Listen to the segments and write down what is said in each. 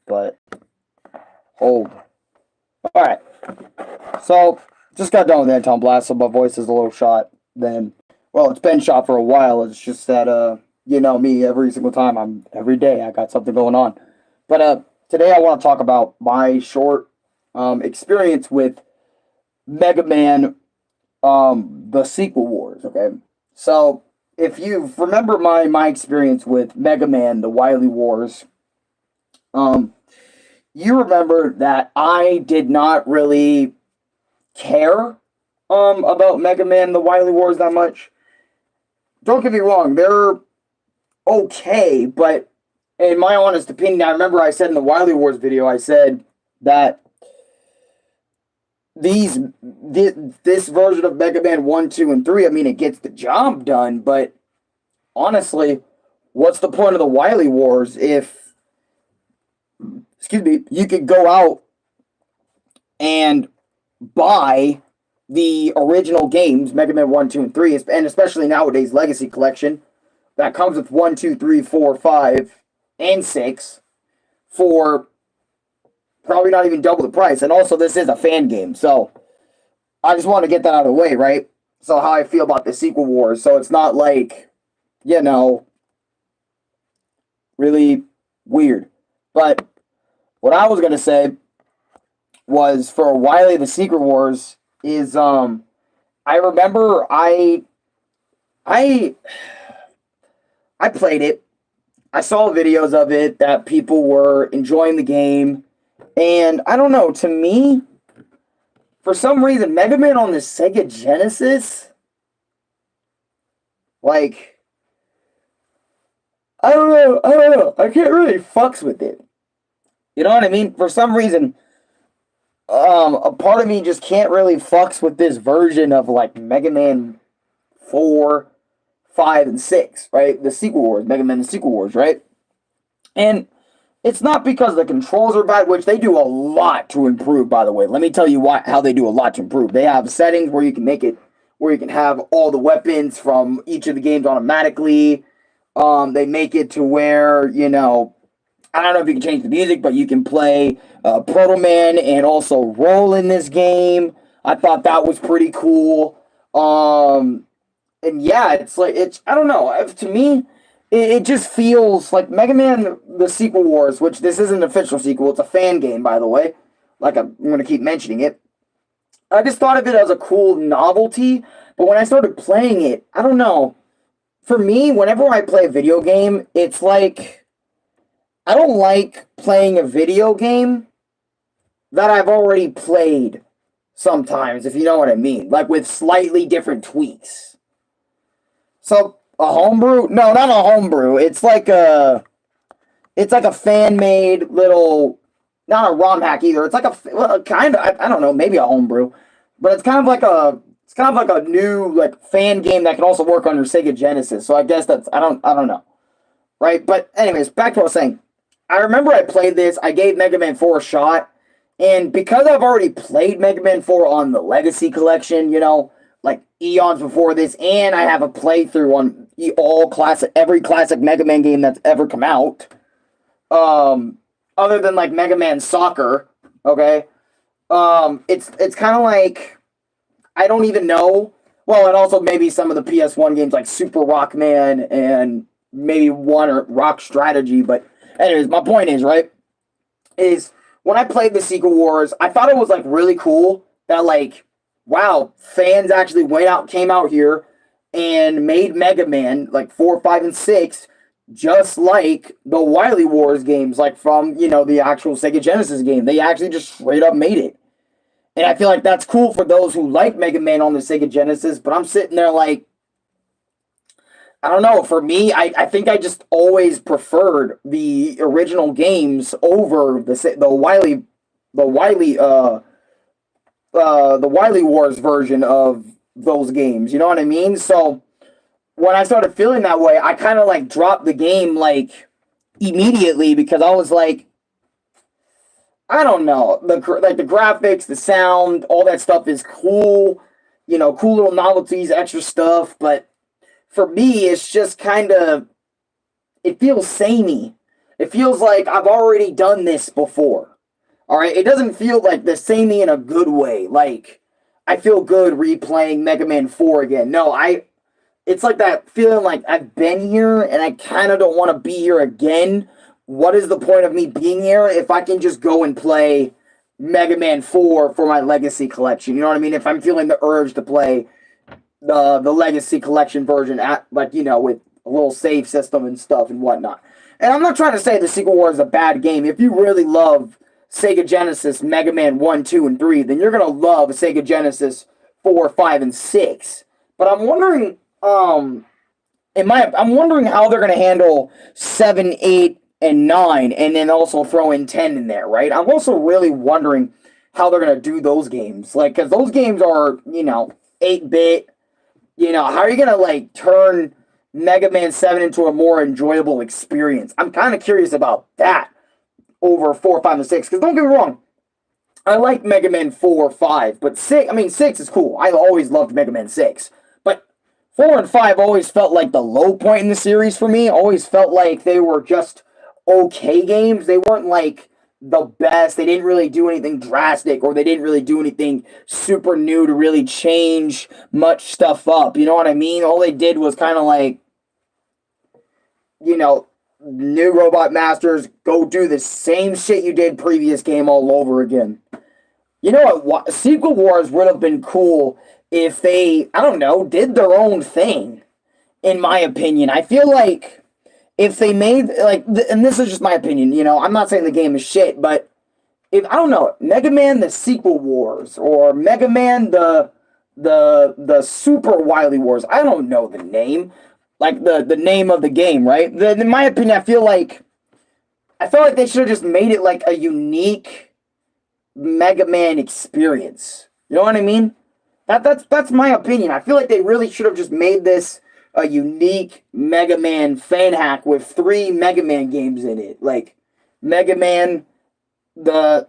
but old. Alright. So, just got done with Anton Blast, so my voice is a little shot. Then, well, it's been shot for a while. It's just that, you know me, every single time, every day, I got something going on. But, today I want to talk about my short, experience with Mega Man, the Sequel Wars, okay? So, if you remember my experience with Mega Man, the Wily Wars, um, you remember that I did not really care about Mega Man the Wily Wars that much. Don't get me wrong, they're okay, but in my honest opinion, I remember I said in the Wily Wars video, I said that this version of Mega Man 1, 2, and 3, I mean, it gets the job done, but honestly, what's the point of the Wily Wars if, excuse me, you could go out and buy the original games, Mega Man 1, 2, and 3, and especially nowadays Legacy Collection, that comes with 1, 2, 3, 4, 5, and 6 for probably not even double the price. And also, this is a fan game, so I just want to get that out of the way, right? So how I feel about the Sequel Wars, so it's not like, you know, really weird. But what I was going to say was for Wily the Secret Wars is I remember I played it. I saw videos of it that people were enjoying the game, and I don't know, to me, for some reason, Mega Man on the Sega Genesis, like, I don't know, I can't really fucks with it. You know what I mean? For some reason, a part of me just can't really fucks with this version of like Mega Man 4, 5, and 6, right? The Sequel Wars, Mega Man the Sequel Wars, right? And it's not because the controls are bad, which they do a lot to improve, by the way. Let me tell you how they do a lot to improve. They have settings where you can make it, where you can have all the weapons from each of the games automatically. They make it to where, you know, I don't know if you can change the music, but you can play Proto Man and also roll in this game. I thought that was pretty cool. And yeah, I don't know. To me, it just feels like Mega Man the Sequel Wars, which this isn't an official sequel. It's a fan game, by the way. Like, I'm going to keep mentioning it. I just thought of it as a cool novelty, but when I started playing it, I don't know. For me, whenever I play a video game, it's like, I don't like playing a video game that I've already played sometimes, if you know what I mean. Like, with slightly different tweaks. So, a homebrew? No, not a homebrew. It's like a fan-made little, not a ROM hack either. It's like kind of, I don't know, maybe a homebrew. But it's kind of like a new, like, fan game that can also work on your Sega Genesis. So I guess that's, I don't know. Right? But anyways, back to what I was saying. I remember I played this, I gave Mega Man 4 a shot, and because I've already played Mega Man 4 on the Legacy Collection, you know, like eons before this, and I have a playthrough on every classic Mega Man game that's ever come out, other than like Mega Man Soccer, okay, it's kind of like, I don't even know, well, and also maybe some of the PS1 games like Super Rockman and maybe one or Rock Strategy, but anyways, my point is, right, is when I played the Sequel Wars, I thought it was, like, really cool that, like, wow, fans actually came out here and made Mega Man, like, 4, 5, and 6, just like the Wily Wars games, like, from, you know, the actual Sega Genesis game. They actually just straight up made it. And I feel like that's cool for those who like Mega Man on the Sega Genesis, but I'm sitting there like, I don't know. For me, I think I just always preferred the original games over the Wily Wars version of those games. You know what I mean? So when I started feeling that way, I kind of like dropped the game like immediately because I was like, I don't know, the graphics, the sound, all that stuff is cool. You know, cool little novelties, extra stuff, but for me, it's just kind of, it feels samey. It feels like I've already done this before. All right, it doesn't feel like the samey in a good way. Like I feel good replaying Mega Man 4 again. No, it's like that feeling like I've been here and I kind of don't want to be here again. What is the point of me being here if I can just go and play Mega Man 4 for my Legacy Collection? You know what I mean? If I'm feeling the urge to play the Legacy Collection version at, like, you know, with a little save system and stuff and whatnot. And I'm not trying to say the Sequel War is a bad game. If you really love Sega Genesis Mega Man 1, 2, and 3, then you're going to love Sega Genesis 4, 5, and 6. But I'm wondering, I'm wondering how they're going to handle 7, 8, and 9, and then also throw in 10 in there, right? I'm also really wondering how they're going to do those games. Like, because those games are, you know, 8-bit. You know, how are you going to, like, turn Mega Man 7 into a more enjoyable experience? I'm kind of curious about that over 4, 5, and 6. Because don't get me wrong, I like Mega Man 4, 5, but 6 is cool. I always loved Mega Man 6. But 4 and 5 always felt like the low point in the series for me. Always felt like they were just okay games. They weren't like the best. They didn't really do anything drastic, or they didn't really do anything super new to really change much stuff up. You know what I mean? All they did was kind of like, you know, new Robot Masters, go do the same shit you did previous game all over again. You know what? Sequel Wars would have been cool if they, I don't know, did their own thing, in my opinion. I feel like if they made, like, and this is just my opinion, you know, I'm not saying the game is shit, but if, I don't know, Mega Man the Sequel Wars, or Mega Man the Super Wily Wars, I don't know the name, like the name of the game, right? In my opinion, I feel like they should have just made it like a unique Mega Man experience. You know what I mean? That's my opinion. I feel like they really should have just made this a unique Mega Man fan hack with 3 Mega Man games in it. Like Mega Man the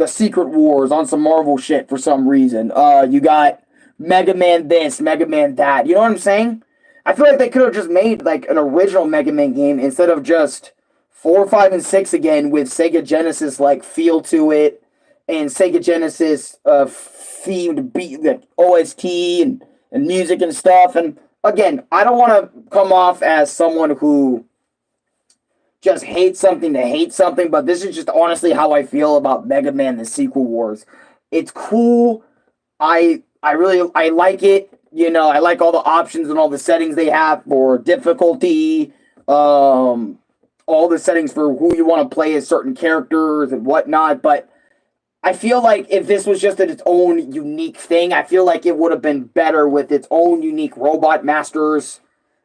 Secret Wars on some Marvel shit for some reason. You got Mega Man this, Mega Man that. You know what I'm saying? I feel like they could have just made like an original Mega Man game instead of just 4, 5, and 6 again with Sega Genesis like feel to it, and Sega Genesis themed beat, the OST and music and stuff. And again, I don't want to come off as someone who just hates something to hate something, but this is just honestly how I feel about Mega Man the Sequel Wars. It's cool. I like it. You know, I like all the options and all the settings they have for difficulty, all the settings for who you want to play as certain characters and whatnot, but I feel like if this was just its own unique thing, I feel like it would have been better with its own unique Robot Masters.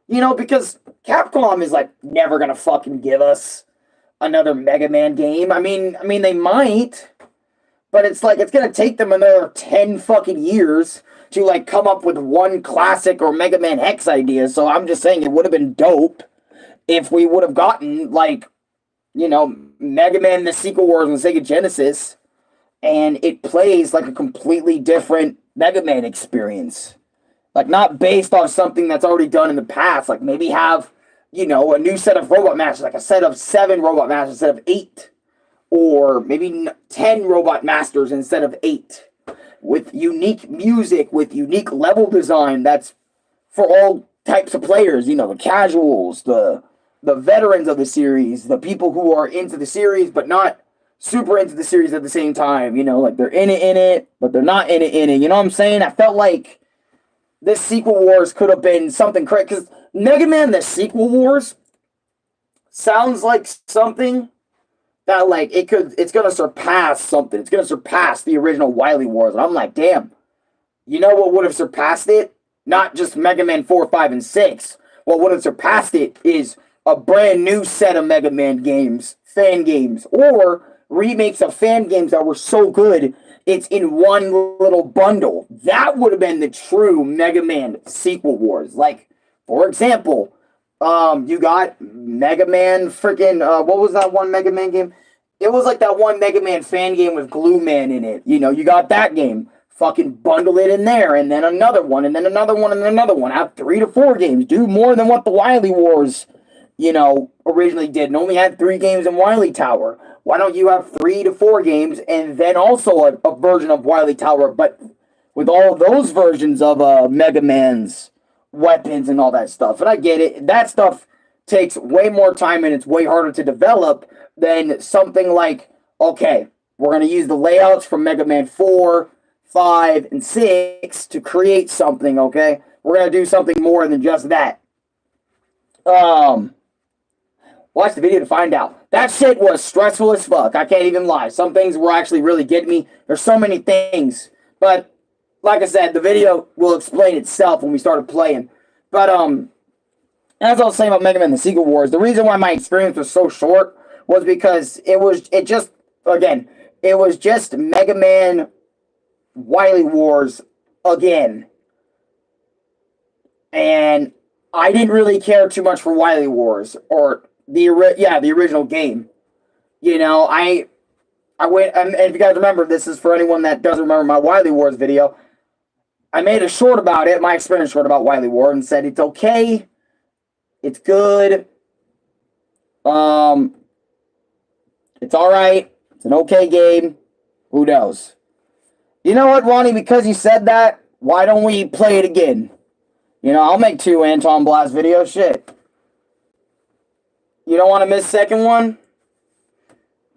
You know, because Capcom is like never gonna fucking give us another Mega Man game. I mean they might, but it's like it's gonna take them another 10 fucking years to like come up with one classic or Mega Man X idea. So I'm just saying it would have been dope if we would have gotten like, you know, Mega Man the Sequel Wars on Sega Genesis, and it plays like a completely different Mega Man experience. Like, not based on something that's already done in the past. Like, maybe have, you know, a new set of Robot Masters, like a set of 7 Robot Masters instead of 8. Or maybe 10 Robot Masters instead of 8. With unique music, with unique level design that's for all types of players. You know, the casuals, the veterans of the series, the people who are into the series but not super into the series at the same time. You know, like they're in it, but they're not in it. You know what I'm saying? I felt like this Sequel Wars could have been something crazy. Because Mega Man the Sequel Wars sounds like something that, like, it's going to surpass something. It's going to surpass the original Wily Wars. And I'm like, damn. You know what would have surpassed it? Not just Mega Man 4, 5, and 6. What would have surpassed it is a brand new set of Mega Man games, fan games, or remakes of fan games that were so good it's in one little bundle. That would have been the true Mega Man Sequel Wars. Like, for example, you got Mega Man freaking, what was that one Mega Man game? It was like that one Mega Man fan game with Glue Man in it. You know, you got that game. Fucking bundle it in there, and then another one, and then another one, and then another one. Have 3 to 4 games. Do more than what the Wily Wars originally did and only had 3 games in Wily Tower. Why don't you have 3 to 4 games and then also a version of Wily Tower, but with all of those versions of Mega Man's weapons and all that stuff? And I get it. That stuff takes way more time and it's way harder to develop than something like, okay, we're going to use the layouts from Mega Man 4, 5, and 6 to create something, okay? We're going to do something more than just that. Watch the video to find out. That shit was stressful as fuck. I can't even lie. Some things were actually really getting me. There's so many things. But, like I said, the video will explain itself when we started playing. But, as I was saying about Mega Man the Sequel Wars, the reason why my experience was so short was because it was just Mega Man Wily Wars again. And I didn't really care too much for Wily Wars, or the original game. I went, and if you guys remember, this is for anyone that doesn't remember my Wily Wars video. I made a short about it, my experience short about Wily Wars, and said it's okay, it's good, it's alright, it's an okay game, who knows? You know what, Ronnie, because you said that, why don't we play it again? I'll make 2 Anton Blast videos, shit. You don't want to miss second one?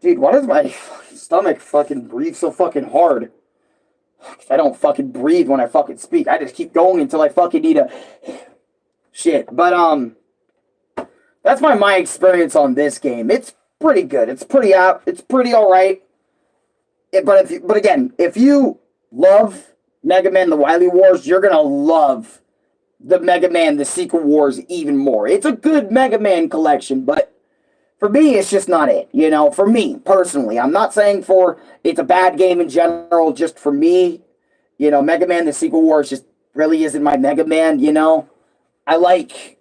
Dude, why does my stomach fucking breathe so fucking hard? I don't fucking breathe when I fucking speak. I just keep going until I fucking need a... Shit. But, that's my experience on this game. It's pretty good. It's pretty alright. But again, if you love Mega Man the Wily Wars, you're gonna love the Mega Man the Sequel Wars even more. It's a good Mega Man collection, but for me, it's just not it. For me, personally. I'm not saying it's a bad game in general, just for me. Mega Man the Sequel Wars just really isn't my Mega Man, I like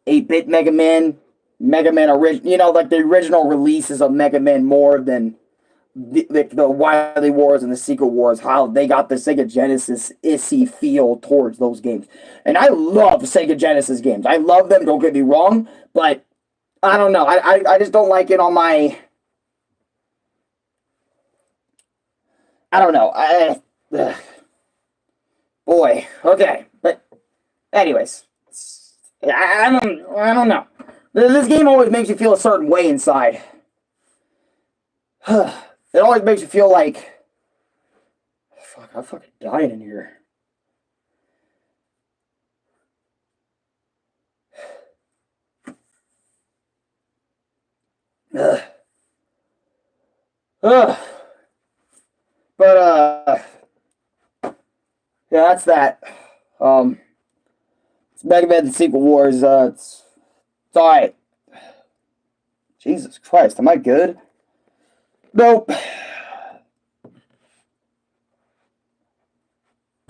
8-bit Mega Man original, like the original releases of Mega Man more than the Wily Wars and the Sequel Wars, how they got the Sega Genesis issy feel towards those games. And I love Sega Genesis games. I love them, don't get me wrong, but I don't know. I just don't like it on my... I don't know. Boy, okay. But anyways, I don't know. This game always makes you feel a certain way inside. It always makes you feel like, fuck, I'm fucking dying in here. But, yeah, that's that. It's Mega Man the Sequel Wars. It's alright. Jesus Christ, am I good? Nope.